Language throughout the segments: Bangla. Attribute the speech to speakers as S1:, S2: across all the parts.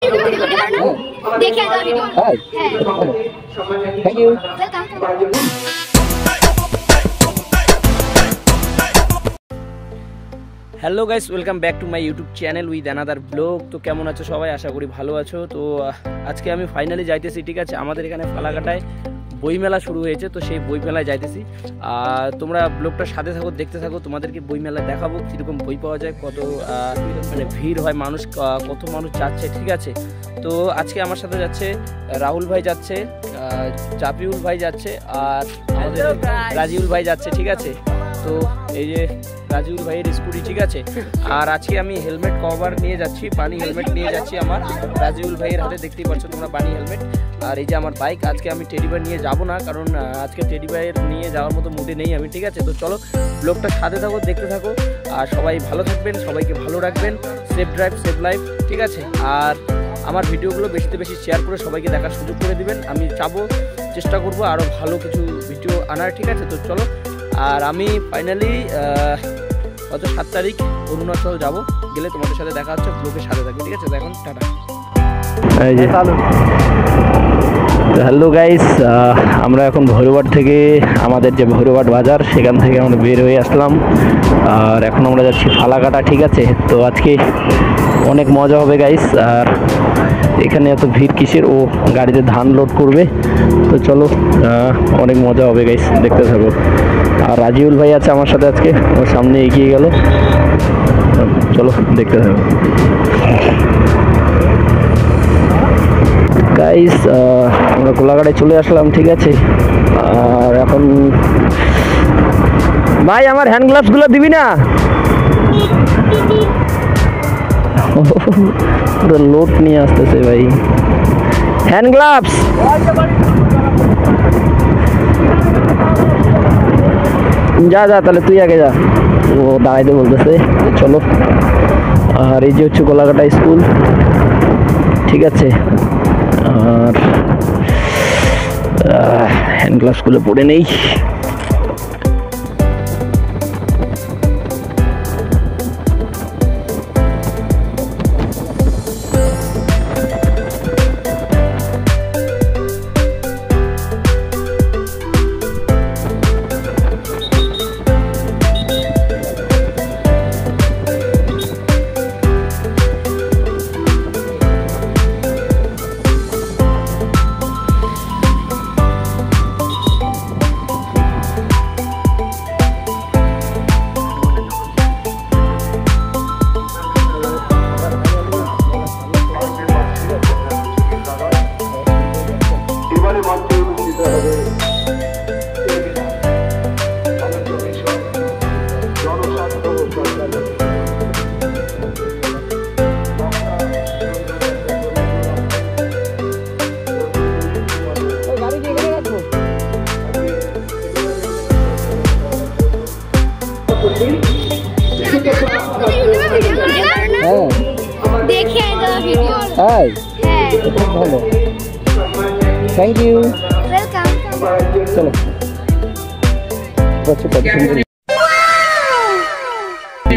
S1: देखिए
S2: thank you. Hello guys, welcome back to my YouTube channel with another blog. তো কেমন আছো সবাই? আশা করি ভালো আছো। তো আজকে আমি ফাইনালি যাইতেছি, ঠিক আছে। আমাদের এখানে ফালাকাটায় বইমেলা শুরু হয়েছে, তো সেই বইমেলায় যাইতেছি। আর তোমরা ব্লগটার সাথে থাকো, দেখতে থাকো। তোমাদেরকে বইমেলায় দেখাবো কীরকম বই পাওয়া যায়, কত মানে ভিড় হয়, মানুষ কত মানুষ যাচ্ছে, ঠিক আছে। তো আজকে আমার সাথে যাচ্ছে রাহুল ভাই যাচ্ছে, জাপিউল ভাই যাচ্ছে, আর আমাদের রাজিউল ভাই যাচ্ছে, ঠিক আছে। তো এই যে রাজিউল ভাইয়ের স্কুটি, ঠিক আছে। আর আজকে আমি হেলমেট কভার নিয়ে যাচ্ছি, পানি হেলমেট নিয়ে যাচ্ছি আমার রাজিউল ভাইয়ের হাতে, দেখতেই পাচ্ছ তোমরা পানি হেলমেট। আর এই যে আমার বাইক। আজকে আমি টেডি ভাই নিয়ে যাবো না, কারণ আজকে টেডি ভাইয়ের নিয়ে যাওয়ার মতো মুডে নেই আমি, ঠিক আছে। তো চলো ব্লগটা সাথে থাকো, দেখতে থাকো। আর সবাই ভালো থাকবেন, সবাইকে ভালো রাখবেন। সেফ ড্রাইভ, সেফ লাইফ, ঠিক আছে। আর আমার ভিডিওগুলো বেশিতে বেশি শেয়ার করে সবাইকে দেখার সুযোগ করে দিবেন। আমি চাবো, চেষ্টা করবো আরও ভালো কিছু ভিডিও আনার, ঠিক আছে। তো চলো। আর আমি ফাইনালি গত 7 তারিখ অরুণাচল যাব, গেলে তোমাদের সাথে দেখা হচ্ছে, ব্লগের সাথে থাকবে, ঠিক আছে। তো এখন টাটা। হ্যালো গাইস, আমরা এখন ভৈরবাট থেকে, আমাদের যে ভৈরবাট বাজার, সেখান থেকে আমরা বের হয়ে আসলাম। আর এখন আমরা যাচ্ছি ফালাকাটা, ঠিক আছে। তো আজকে অনেক মজা হবে গাইস। আর এখানে এত ভিড় কিসের? ও গাড়িতে ধান লোড করবে। তো চলো, অনেক মজা হবে গাইস, দেখতে থাকো। আর রাজিউল ভাই আছে আমার সাথে আজকে, ওর সামনে এগিয়ে গেল। চলো দেখতে থাকো গাইস। আমরা কোলাঘাটে চলে আসলাম, ঠিক আছে। আর এখন ভাই আমার হ্যান্ড গ্লাভসগুলো দিবি না? পুরো লোড নিয়ে আসতেছে ভাই, হ্যান্ড গ্লাভস। যা যা, তাহলে তুই আগে যা, ও দাঁড়াইতে বলতেছে। চলো। আর এই যে হচ্ছে কোলাঘাটা স্কুল, ঠিক আছে। আর হ্যান্ড গ্লাভসগুলো পরে নেই। ভালো, থ্যাংক ইউ, ওয়েলকাম। চলো,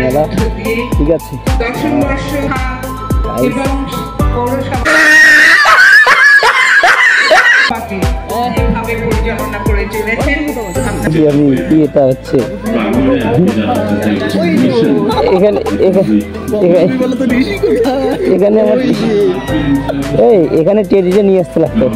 S2: মেলা, ঠিক আছে। আমি এটা হচ্ছে এখানে এখানে আমার এখানে টেডিটা নিয়ে আসতে লাগতো।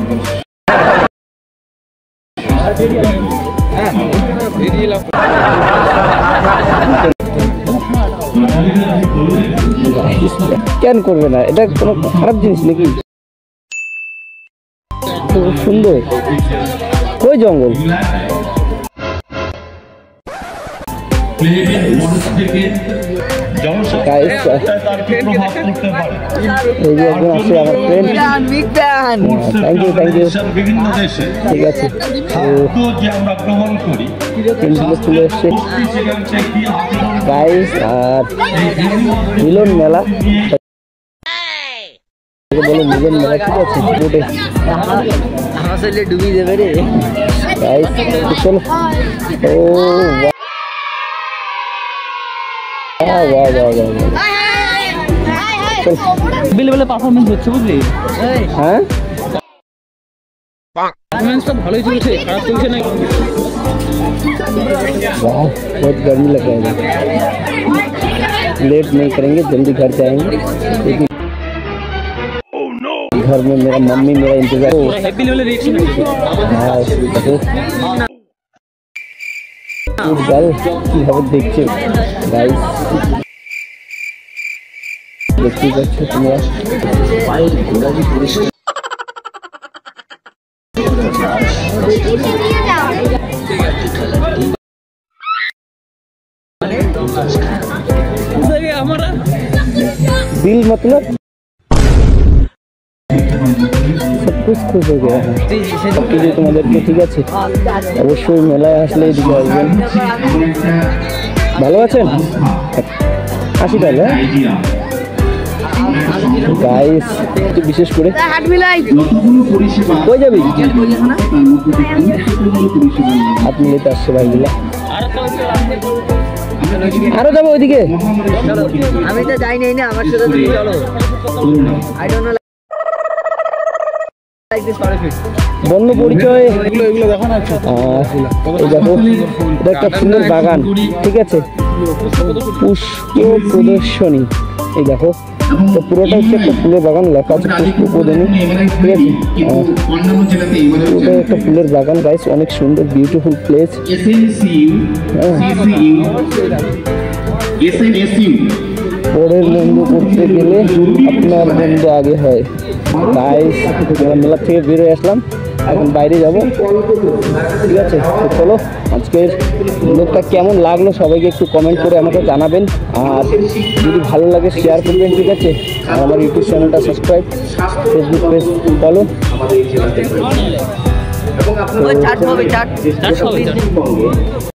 S2: কেন করবে না? এটা কোনো খারাপ জিনিস নাকি? খুব সুন্দর। কই জঙ্গল? ঠিক আছে, আর মিলন মেলা, বলে মিলন মেলা, ঠিক আছে। আমার শরীরে ডুবি যাবে রে। চলো। ও বাহ বাহ বাহ বাহ। লেভেলে পারফরমেন্স হচ্ছে বুঝলি? হ্যাঁ পারফরমেন্সটা ভালোই চলছে, খারাপ চলছে না। बहुत गर्मी लग रहा है, लेट नहीं करेंगे, जल्दी घर जाएंगे क्योंकि घर में मेरा मम्मी मेरा इंतजार। हैप्पी लेवल रिएक्शन हाँ গাল কিভাবে দেখছো গাইস, দেখতে পাচ্ছ তোমরা পায়ের গোড়ালি পরিষ্কার। दिल मतलब सब कुछ खुश हो गया है সবকিছু তোমাদেরকে। ঠিক আছে, অবশ্যই মেলায় আসলে এদিকে আসবেন। ভালো আছেন? আসি তাহলে গাইস, একটু বিশেষ করে কই যাবি? হাত মিলাতে আসছে ভাইগুলা। আরো যাবো ওইদিকে? আমি তো যাই নাই না, আমার সাথে তুমি চলো। I don't know like this photoshoot. বন্ধু পরিচয় এগুলো দেখো না। এই দেখো, এটা একটা ফুলের বাগান। ঠিক আছে, পুষ্প প্রদর্শনী। এই দেখো, তো পুরোটা হচ্ছে একটা ফুলের বাগান, লেখা আছে পুষ্প প্রদর্শনী। ঠিক আছে, পুরোটা একটা ফুলের বাগান গাইস, অনেক সুন্দর বিউটিফুল প্লেস। পরের বন্ধু করতে গেলে আপনার বন্ধু আগে হয় গাইস। মেলা থেকে বেরোয় আসলাম, এখন বাইরে যাব। ঠিক আছে, তো চলো আজকের ব্লগটা কেমন লাগলো সবাইকে একটু কমেন্ট করে আমাকে জানাবেন, আর যদি ভালো লাগে শেয়ার করবেন। ঠিক আছে, আর আমার ইউটিউব চ্যানেলটা সাবস্ক্রাইব, ফেসবুক পেজ ফলো।